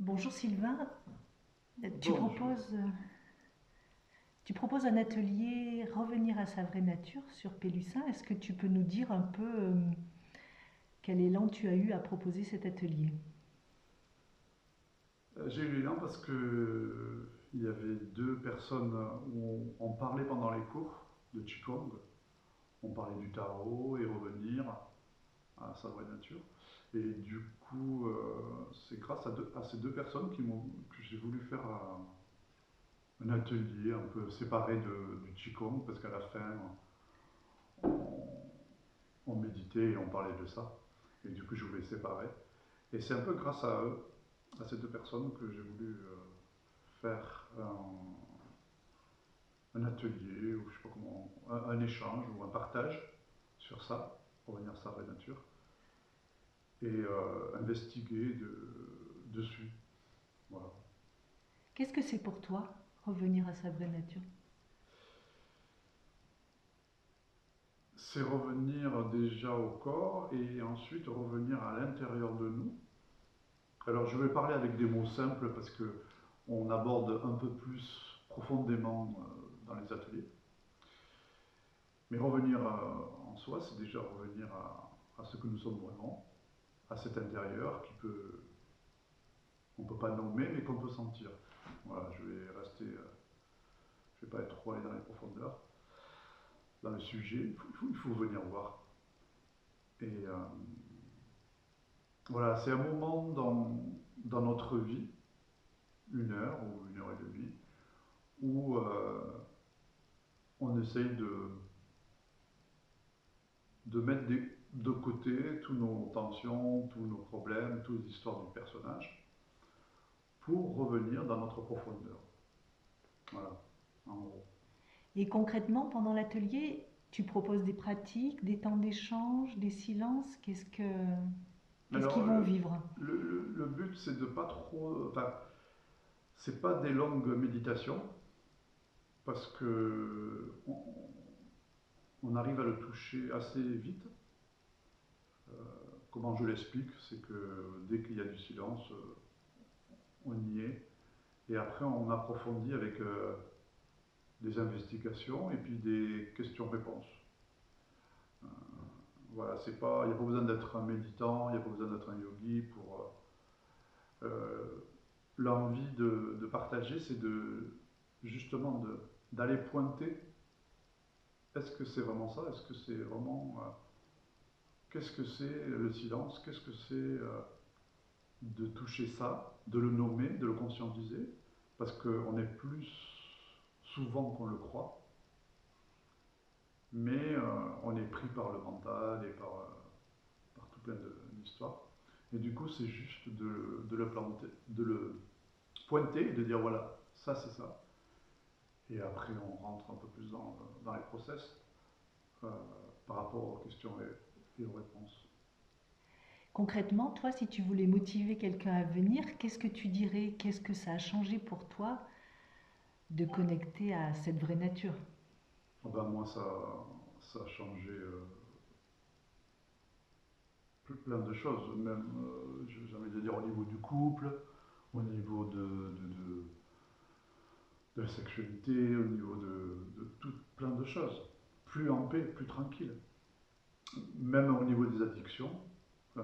Bonjour Sylvain. tu Bonjour. proposes, tu proposes un atelier Revenir à sa vraie nature sur Pélussin. Est-ce que tu peux nous dire un peu quel élan tu as eu à proposer cet atelier? J'ai eu l'élan parce que il y avait deux personnes où on parlait pendant les cours de Qigong. On parlait du tarot et revenir à sa vraie nature. Et du coup, c'est grâce à ces deux personnes que j'ai voulu faire un atelier un peu séparé du Qigong parce qu'à la fin, on, on méditait et on parlait de ça. Et du coup, je voulais séparer. Et c'est un peu grâce à eux, à ces deux personnes, que j'ai voulu faire un atelier, ou je sais pas comment, un échange ou un partage sur ça, pour revenir à sa vraie nature, et investiguer dessus. Voilà. Qu'est-ce que c'est pour toi, revenir à sa vraie nature? C'est revenir déjà au corps et ensuite revenir à l'intérieur de nous. Alors je vais parler avec des mots simples parce que on aborde un peu plus profondément dans les ateliers. Mais revenir en soi, c'est déjà revenir à ce que nous sommes vraiment, à cet intérieur on ne peut pas nommer, mais qu'on peut sentir. Voilà, je vais rester, je ne vais pas être trop allé dans les profondeurs. Dans le sujet, il faut venir voir. Et voilà, c'est un moment dans notre vie, une heure ou une heure et demie, où on essaye de mettre de côté tous nos tensions, tous nos problèmes, toutes les histoires du personnage, pour revenir dans notre profondeur. Voilà, en gros. Et concrètement, pendant l'atelier, tu proposes des pratiques, des temps d'échange, des silences. Qu'est-ce qu'ils Alors, vont vivre? le but, c'est de pas trop. Enfin, c'est pas des longues méditations, parce que on arrive à le toucher assez vite. Comment je l'explique, c'est que dès qu'il y a du silence, on y est. Et après, on approfondit avec des investigations et puis des questions-réponses. Voilà, il n'y a pas besoin d'être un méditant, il n'y a pas besoin d'être un yogi pour. L'envie de partager, c'est justement d'aller pointer. Est-ce que c'est vraiment ça? Est-ce que c'est vraiment. Qu'est-ce que c'est le silence? Qu'est-ce que c'est de toucher ça, de le nommer, de le conscientiser? Parce qu'on est plus souvent qu'on le croit, mais on est pris par le mental et par tout plein d'histoires. Et du coup, c'est juste de le planter, de le pointer et de dire voilà, ça c'est ça. Et après, on rentre un peu plus dans les process euh, par rapport aux questions et aux réponses. Concrètement, toi, si tu voulais motiver quelqu'un à venir, qu'est-ce que tu dirais? Qu'est-ce que ça a changé pour toi de connecter à cette vraie nature? Oh ben, moi, ça a changé plein de choses, même, j'ai envie de dire, au niveau du couple, au niveau de la sexualité, au niveau de tout plein de choses. Plus en paix, plus tranquille. Même au niveau des addictions, euh,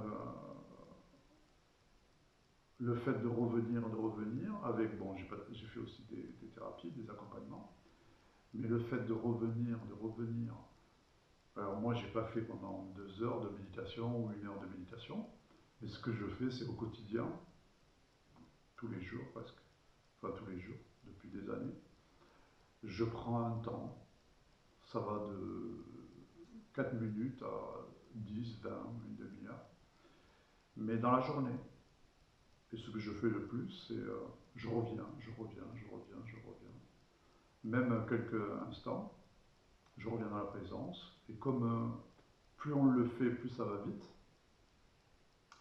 le fait de revenir, avec, bon, j'ai fait aussi des thérapies, des accompagnements, mais le fait de revenir, alors moi j'ai pas fait pendant 2 heures de méditation ou une heure de méditation, mais ce que je fais c'est au quotidien, tous les jours presque, enfin tous les jours, depuis des années, je prends un temps, ça va de 4 minutes à 10, 20, une demi-heure, mais dans la journée. Et ce que je fais le plus, c'est je reviens, je reviens, je reviens, je reviens. Même quelques instants, je reviens dans la présence. Et comme plus on le fait, plus ça va vite.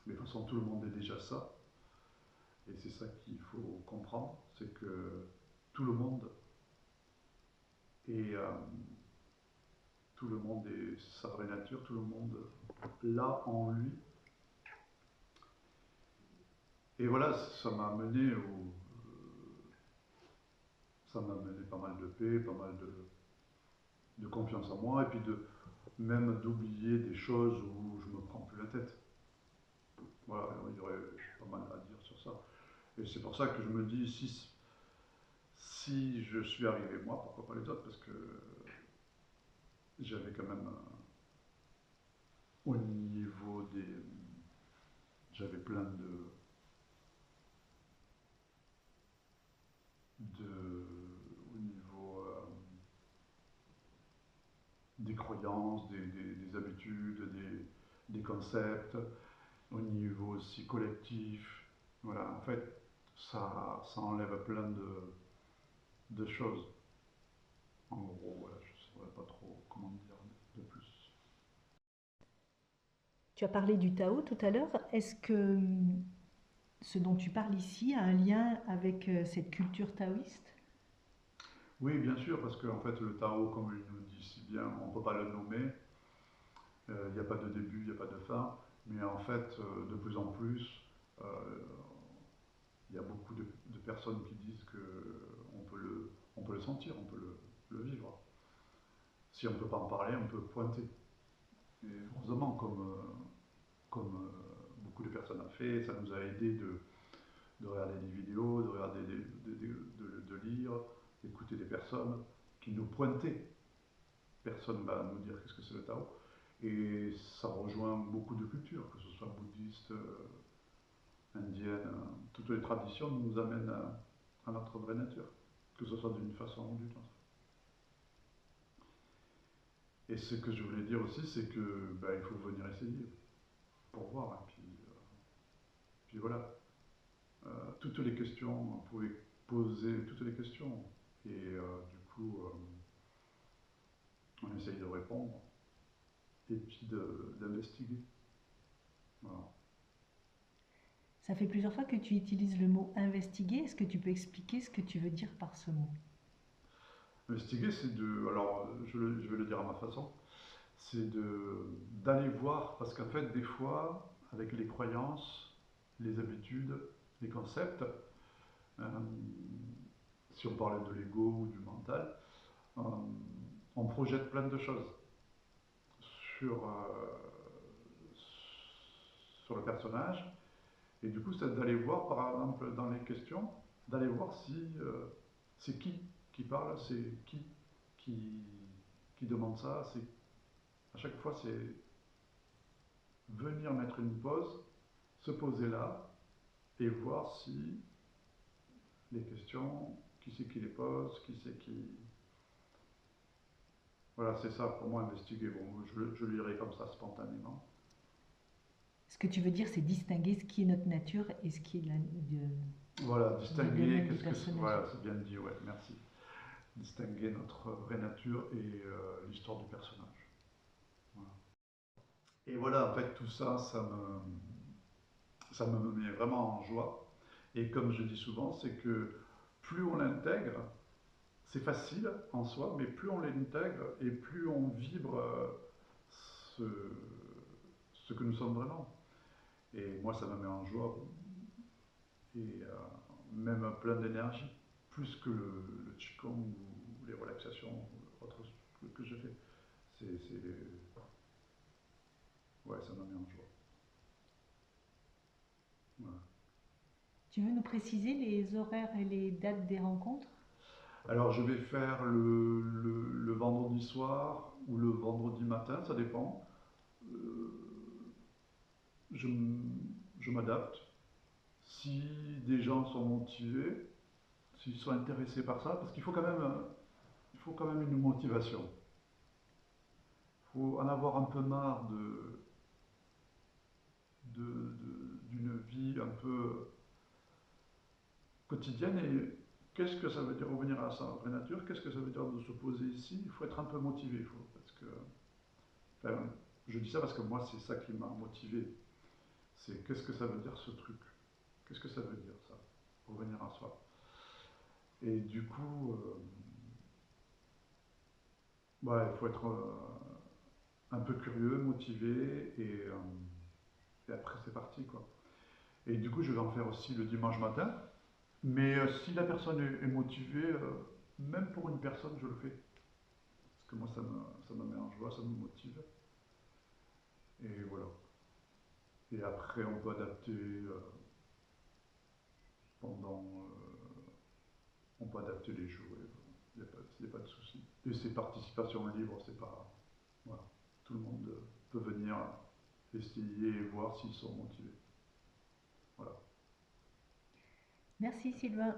Mais de toute façon, tout le monde est déjà ça. Et c'est ça qu'il faut comprendre, c'est que tout le monde est, tout le monde est sa vraie nature, tout le monde l'a en lui. Et voilà, ça m'a amené au, ça m'a amené pas mal de paix, pas mal de confiance en moi, et puis même d'oublier des choses où je me prends plus la tête. Voilà, il y aurait pas mal à dire sur ça. Et c'est pour ça que je me dis, si je suis arrivé moi, pourquoi pas les autres? Parce que j'avais quand même, au niveau des... J'avais plein au niveau des croyances, des habitudes, des concepts, au niveau aussi collectif. Voilà, en fait, ça enlève plein de choses. En gros, voilà, je ne saurais pas trop comment dire de plus. Tu as parlé du Tao tout à l'heure. Est-ce que ce dont tu parles ici a un lien avec cette culture taoïste? Oui, bien sûr, parce qu'en fait, le Tao, comme il nous dit si bien, on ne peut pas le nommer. Il n'y a pas de début, il n'y a pas de fin. Mais en fait, de plus en plus, euh, il y a beaucoup de personnes qui disent on peut le sentir, on peut le vivre. Si on ne peut pas en parler, on peut pointer. Et heureusement, comme beaucoup de personnes ont fait, ça nous a aidé de regarder des vidéos, de regarder de lire, d'écouter des personnes qui nous pointaient. Personne ne va nous dire qu'est-ce que c'est le Tao. Et ça rejoint beaucoup de cultures, que ce soit bouddhiste, indienne, toutes les traditions nous amènent à notre vraie nature, que ce soit d'une façon ou d'une autre. Et ce que je voulais dire aussi, c'est que il faut venir essayer pour voir. Et puis voilà, toutes les questions, vous pouvez poser toutes les questions. Et du coup, on essaye de répondre et puis d'investiguer. Voilà. Ça fait plusieurs fois que tu utilises le mot investiguer. Est-ce que tu peux expliquer ce que tu veux dire par ce mot? Investiguer, c'est de. Alors, je vais le dire à ma façon. C'est d'aller voir, parce qu'en fait, des fois, avec les croyances, les habitudes, les concepts, euh, si on parlait de l'ego ou du mental, euh, on projette plein de choses sur, sur le personnage. Et du coup, c'est d'aller voir, par exemple, dans les questions, d'aller voir si c'est qui parle, c'est qui, qui demande ça. À chaque fois, c'est venir mettre une pause, se poser là et voir si les questions, qui c'est qui les pose, qui c'est qui. Voilà, c'est ça pour moi investiguer. Bon, je lirai comme ça spontanément. Ce que tu veux dire, c'est distinguer ce qui est notre nature et ce qui est Voilà, du distinguer, domaine du qu'est-ce que c'est. personnage. Voilà, c'est bien dit, ouais, merci. Distinguer notre vraie nature et l'histoire du personnage. Voilà. Et voilà, en fait, tout ça, ça me met vraiment en joie. Et comme je dis souvent, c'est que plus on l'intègre, c'est facile en soi, mais plus on l'intègre et plus on vibre ce, ce que nous sommes vraiment. Et moi, ça me met en joie et même plein d'énergie, plus que le Qigong ou les relaxations ou autres que je fais. C'est, ouais, ça me met en joie. Voilà. Tu veux nous préciser les horaires et les dates des rencontres? Alors, je vais faire le vendredi soir ou le vendredi matin, ça dépend. Euh, je je m'adapte. Si des gens sont motivés, s'ils sont intéressés par ça, parce qu'il faut il faut quand même une motivation. Il faut en avoir un peu marre d'une vie un peu quotidienne. Et qu'est-ce que ça veut dire revenir à sa vraie nature? Qu'est-ce que ça veut dire de se poser ici? Il faut être un peu motivé. Parce que, enfin, je dis ça parce que moi, c'est ça qui m'a motivé. C'est qu'est-ce que ça veut dire ce truc? Qu'est-ce que ça veut dire ça? Revenir à soi. Et du coup, il faut être un peu curieux, motivé, et après c'est parti quoi. Et du coup, je vais en faire aussi le dimanche matin. Mais si la personne est motivée, même pour une personne, je le fais. Parce que moi, ça me met en joie, ça me motive. Et voilà. Et après, on peut adapter pendant. On peut adapter les jeux. Il n'y a pas de souci. Et c'est participation libre, c'est pas. Voilà. Tout le monde peut venir essayer et voir s'ils sont motivés. Voilà. Merci Sylvain.